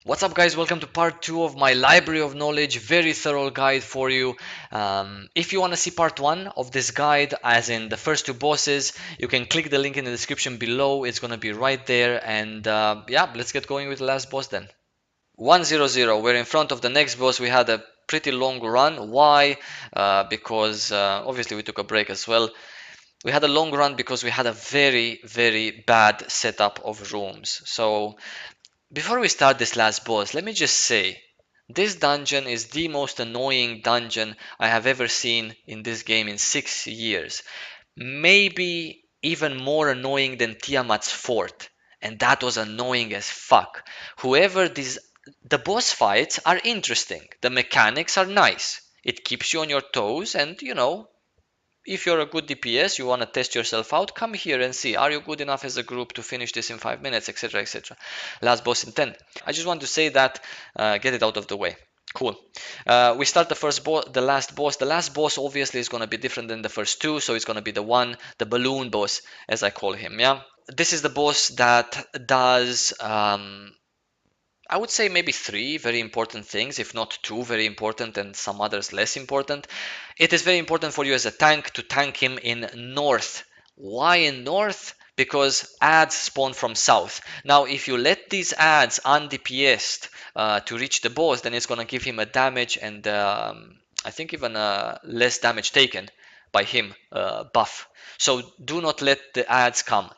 What's up, guys? Welcome to part 2 of my library of knowledge, very thorough guide for you. If you want to see part 1 of this guide, as in the first two bosses, you can click the link in the description below. It's going to be right there. And yeah, let's get going with the last boss then. 100, we're in front of the next boss. We had a pretty long run. Why? Because obviously we took a break as well. We had a long run because we had a very bad setup of rooms. So before we start this last boss, let me just say, this dungeon is the most annoying dungeon I have ever seen in this game in 6 years. Maybe even more annoying than Tiamat's fort. And that was annoying as fuck. Whoever these The boss fights are interesting. The mechanics are nice. It keeps you on your toes and if you're a good DPS, you want to test yourself out, come here and see, are you good enough as a group to finish this in 5 minutes, etc, etc. Last boss in 10. I just want to say that, get it out of the way. Cool. We start the first boss, the last boss. The last boss obviously is going to be different than the first two, so it's going to be the balloon boss, as I call him, yeah? This is the boss that does I would say maybe three very important things, if not two very important and some others less important. It is very important for you as a tank to tank him in north. Why in north? Because ads spawn from south. Now, if you let these ads undps'd to reach the boss, then it's going to give him a damage and I think even less damage taken by him buff. So do not let the ads come.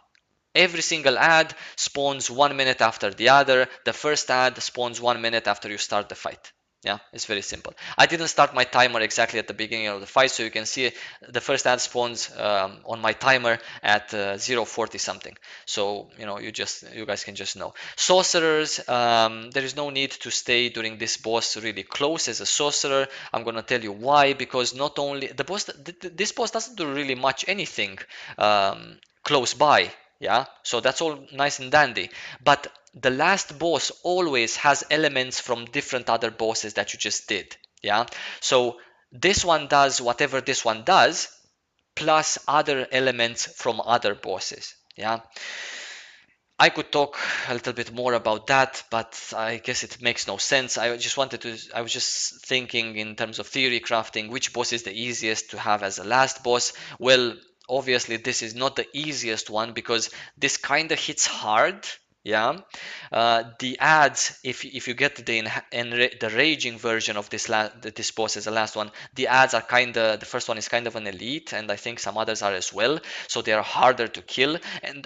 Every single ad spawns 1 minute after the other. The first ad spawns 1 minute after you start the fight. Yeah, it's very simple. I didn't start my timer exactly at the beginning of the fight, so you can see the first ad spawns on my timer at 0:40 something. So you guys can just know. Sorcerers, there is no need to stay during this boss really close as a sorcerer. I'm gonna tell you why. Because not only the boss, this boss doesn't do really much anything close by. Yeah, so that's all nice and dandy, but the last boss always has elements from different other bosses that you just did. Yeah, so this one does whatever this one does plus other elements from other bosses. Yeah, I could talk a little bit more about that, but I guess it makes no sense. I was just thinking in terms of theory crafting, which boss is the easiest to have as a last boss? Well, obviously this is not the easiest one because this kind of hits hard. Yeah, the ads, if you get the raging version of this boss as the last one, the ads are the first one is kind of an elite, and I think some others are as well, so they are harder to kill.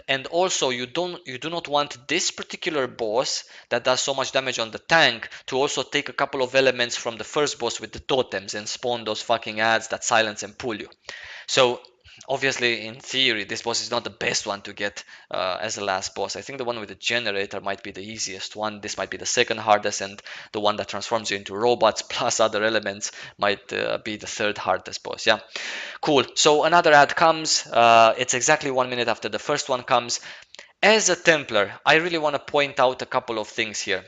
And also you do not want this particular boss that does so much damage on the tank to also take a couple of elements from the first boss with the totems and spawn those fucking ads that silence and pull you. So obviously, in theory, this boss is not the best one to get as the last boss. I think the one with the generator might be the easiest one. This might be the second hardest, and the one that transforms you into robots plus other elements might be the third hardest boss. Yeah, cool. So another ad comes. It's exactly 1 minute after the first one comes. As a Templar, I really want to point out a couple of things here.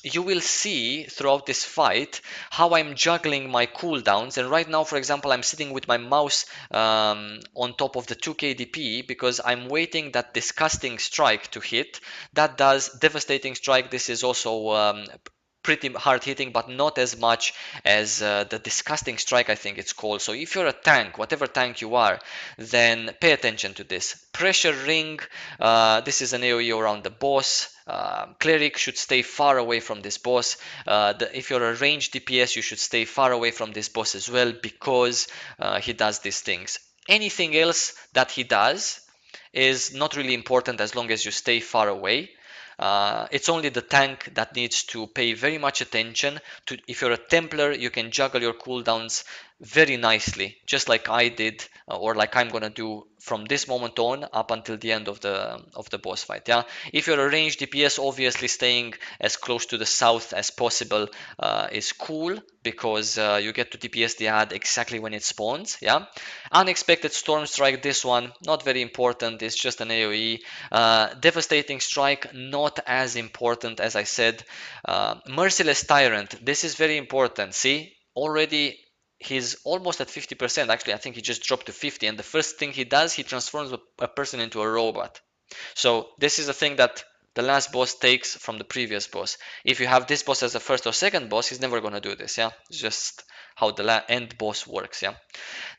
You will see throughout this fight how I'm juggling my cooldowns, and right now, for example, I'm sitting with my mouse on top of the 2k DP because I'm waiting that Disgusting Strike to hit. That does Devastating Strike. This is also pretty hard hitting, but not as much as the Disgusting Strike, I think it's called. So if you're a tank, whatever tank you are, then pay attention to this. Pressure Ring, this is an AoE around the boss. Cleric should stay far away from this boss. If you're a ranged DPS, you should stay far away from this boss as well because he does these things. Anything else that he does is not really important as long as you stay far away. It's only the tank that needs to pay very much attention to. If you're a Templar, you can juggle your cooldowns very nicely, just like I did, or like I'm gonna do from this moment on up until the end of the boss fight. Yeah, if you're a ranged DPS, obviously staying as close to the south as possible is cool because you get to DPS the ad exactly when it spawns. Yeah, Unexpected Storm Strike, this one not very important, it's just an AoE. Devastating Strike, not as important as I said. Merciless Tyrant, this is very important. See, already he's almost at 50%. Actually, I think he just dropped to 50, and the first thing he does, he transforms a person into a robot. So this is a thing that the last boss takes from the previous boss. If you have this boss as the first or second boss, he's never going to do this, yeah? It's just how the end boss works, yeah?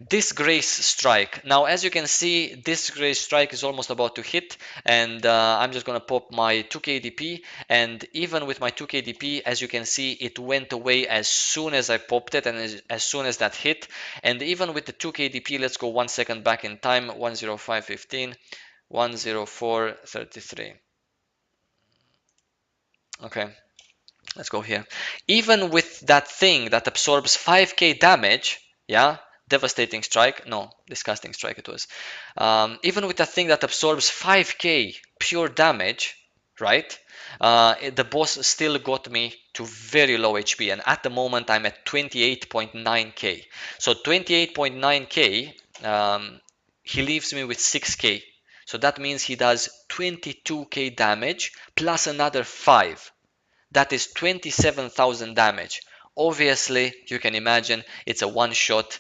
Disgrace Strike. Now, as you can see, Disgrace Strike is almost about to hit, and I'm just gonna pop my 2k DP, and even with my 2k DP, as you can see, it went away as soon as I popped it, and as soon as that hit, and even with the 2k DP, let's go 1 second back in time, 105.15, 104.33. Okay, let's go here. Even with that thing that absorbs 5k damage, yeah, devastating strike, no, disgusting strike it was. Even with that thing that absorbs 5k pure damage, right? The boss still got me to very low HP, and at the moment I'm at 28.9k. So 28.9k, he leaves me with 6k. So that means he does 22k damage plus another 5. That is 27,000 damage. Obviously, you can imagine it's a one shot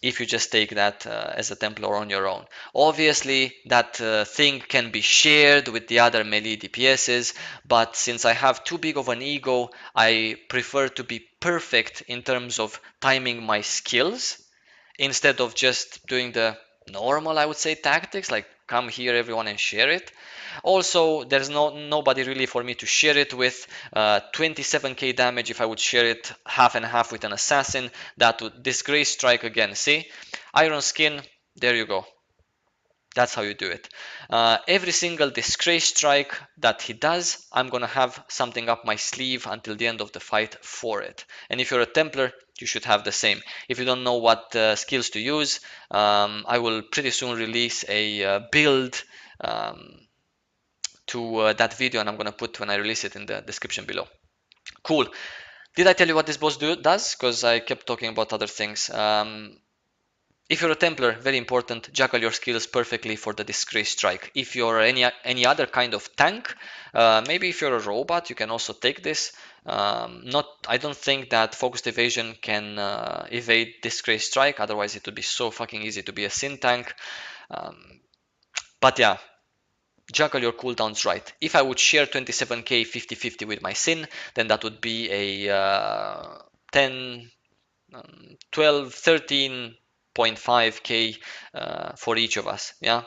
if you just take that as a Templar on your own. Obviously, that thing can be shared with the other melee DPSs, but since I have too big of an ego, I prefer to be perfect in terms of timing my skills instead of just doing the normal, I would say, tactics like come here everyone and share it. Also, there's nobody really for me to share it with. 27k damage, if I would share it half and half with an assassin, that would Disgrace Strike again. See, Iron Skin, there you go. That's how you do it. Every single Disgrace Strike that he does, I'm gonna have something up my sleeve until the end of the fight for it. And if you're a Templar, you should have the same. If you don't know what skills to use, I will pretty soon release a build to that video, and I'm gonna put when I release it in the description below. Cool. Did I tell you what this boss does? Because I kept talking about other things. If you're a Templar, very important, juggle your skills perfectly for the Disgrace Strike. If you're any other kind of tank, maybe if you're a robot, you can also take this. I don't think that focused evasion can evade Disgrace Strike, otherwise it would be so fucking easy to be a Sin tank. But yeah, juggle your cooldowns right. If I would share 27k 50-50 with my Sin, then that would be a 10, 12, 13.5k for each of us. Yeah,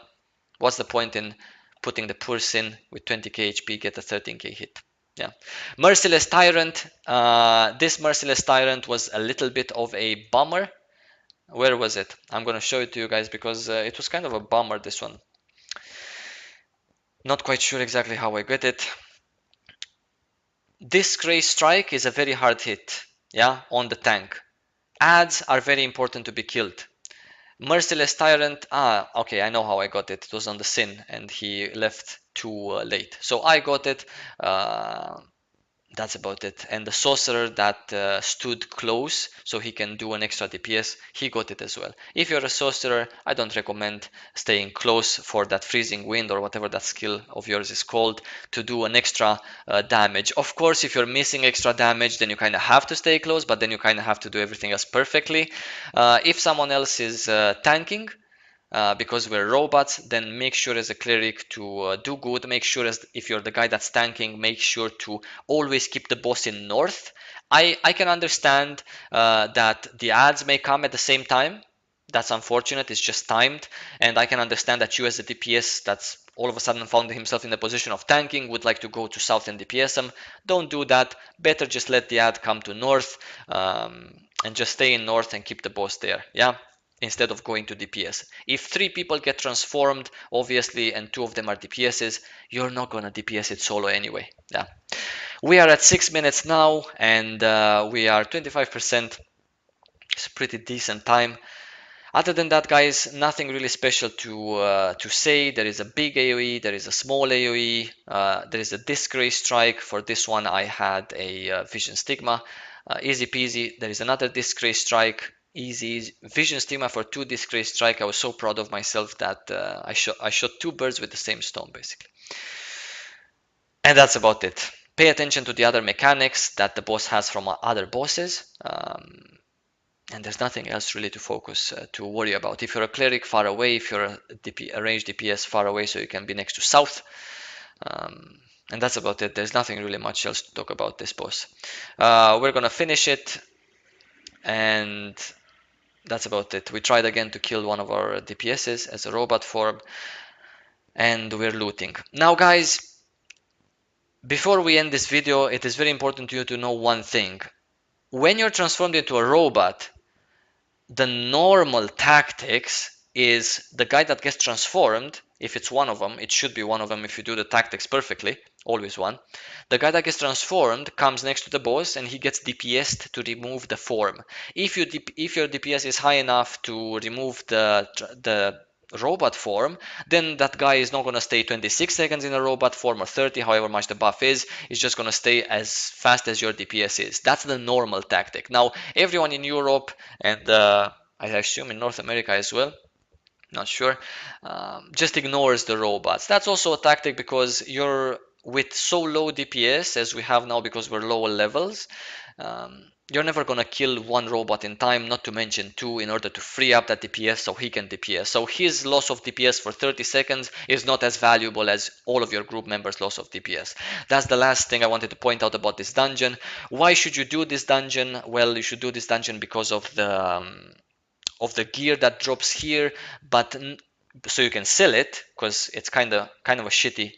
what's the point in putting the poor Sin with 20k HP get a 13k hit? Yeah, merciless tyrant. This merciless tyrant was a little bit of a bummer. Where was it? I'm gonna show it to you guys because it was kind of a bummer, this one. Not quite sure exactly how I got it. Disgrace Strike is a very hard hit, yeah, on the tank. Ads are very important to be killed. Merciless Tyrant, okay, I know how I got it. It was on the Sin and he left too late. So I got it. That's about it. And the sorcerer that stood close so he can do an extra DPS, he got it as well. If you're a sorcerer, I don't recommend staying close for that freezing wind or whatever that skill of yours is called to do an extra damage. Of course, if you're missing extra damage, then you kind of have to stay close, but then you kind of have to do everything else perfectly. If someone else is tanking, because we're robots, then make sure as a cleric to do good. Make sure as if you're the guy that's tanking, make sure to always keep the boss in north. I can understand that the ads may come at the same time. That's unfortunate, it's just timed. And I can understand that you as a DPS that's all of a sudden found himself in the position of tanking would like to go to south and DPS him. Don't do that. Better just let the ad come to north and just stay in north and keep the boss there. Yeah, instead of going to DPS. If 3 people get transformed, obviously, and 2 of them are DPSs, you're not gonna DPS it solo anyway. Yeah. We are at 6 minutes now, and we are 25%. It's a pretty decent time. Other than that, guys, nothing really special to say. There is a big AoE, there is a small AoE, there is a Disgrace Strike. For this one, I had a Vision Stigma. Easy peasy. There is another Disgrace Strike. Easy. Vision Stigma for 2 Disgrace Strike. I was so proud of myself that I shot 2 birds with the same stone, basically. And that's about it. Pay attention to the other mechanics that the boss has from other bosses. and there's nothing else really to focus to worry about. If you're a cleric, far away. If you're a ranged DPS, far away, so you can be next to south. And that's about it. There's nothing really much else to talk about this boss. We're gonna finish it, and that's about it. We tried again to kill one of our DPSs as a robot form, and we're looting. Now, guys, before we end this video, it is very important to you to know one thing. When you're transformed into a robot, the normal tactics is the guy that gets transformed, if it's one of them, it should be one of them if you do the tactics perfectly, always one. The guy that gets transformed comes next to the boss and he gets DPS'd to remove the form. If your DPS is high enough to remove the robot form, then that guy is not going to stay 26 seconds in a robot form or 30, however much the buff is. It's just going to stay as fast as your DPS is. That's the normal tactic. Now, everyone in Europe and I assume in North America as well, not sure, just ignores the robots. That's also a tactic because you're with so low DPS as we have now because we're lower levels. You're never gonna kill one robot in time, not to mention two, in order to free up that DPS so he can DPS. So his loss of DPS for 30 seconds is not as valuable as all of your group members' loss of DPS. That's the last thing I wanted to point out about this dungeon. Why should you do this dungeon? Well, you should do this dungeon because of the gear that drops here, but so you can sell it because it's kind of a shitty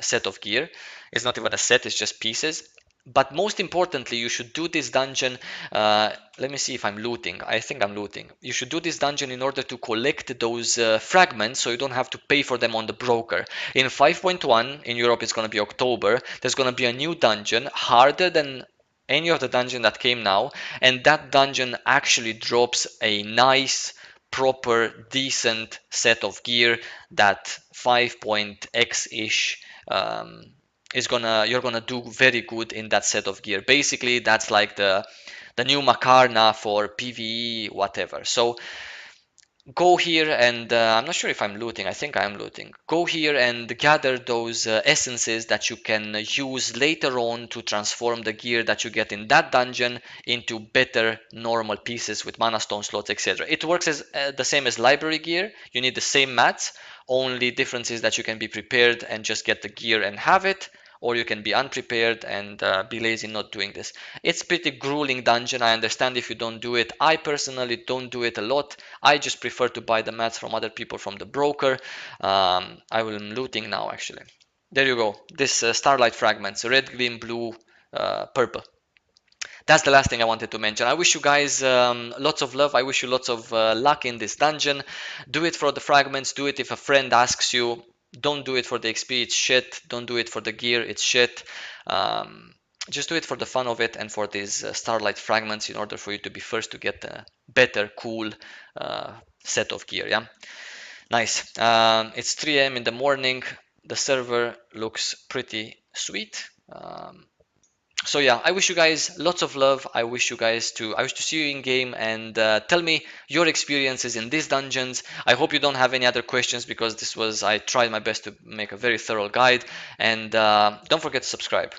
set of gear. It's not even a set, it's just pieces. But most importantly, you should do this dungeon. Let me see if I'm looting. I think I'm looting. You should do this dungeon in order to collect those fragments so you don't have to pay for them on the broker. In 5.1, in Europe it's going to be October, there's going to be a new dungeon harder than any of the dungeon that came now, and that dungeon actually drops a nice proper decent set of gear that 5.x ish you're gonna do very good in that set of gear. Basically that's like the new Makarna for PvE whatever. So go here and I'm not sure if I'm looting. I think I'm looting. Go here and gather those essences that you can use later on to transform the gear that you get in that dungeon into better normal pieces with mana stone slots, etc. It works as the same as library gear. You need the same mats. Only difference is that you can be prepared and just get the gear and have it, or you can be unprepared and be lazy not doing this. It's pretty grueling dungeon. I understand if you don't do it. I personally don't do it a lot. I just prefer to buy the mats from other people from the broker. I will looting now actually. There you go. This starlight fragments, red, green, blue, purple. That's the last thing I wanted to mention. I wish you guys lots of love. I wish you lots of luck in this dungeon. Do it for the fragments. Do it if a friend asks you. Don't do it for the XP. It's shit. Don't do it for the gear. It's shit. Just do it for the fun of it and for these starlight fragments in order for you to be first to get a better, cool set of gear. Yeah, nice. It's 3 a.m. in the morning. The server looks pretty sweet. So yeah, I wish you guys lots of love. I wish to see you in game and tell me your experiences in these dungeons. I hope you don't have any other questions because I tried my best to make a very thorough guide, and don't forget to subscribe.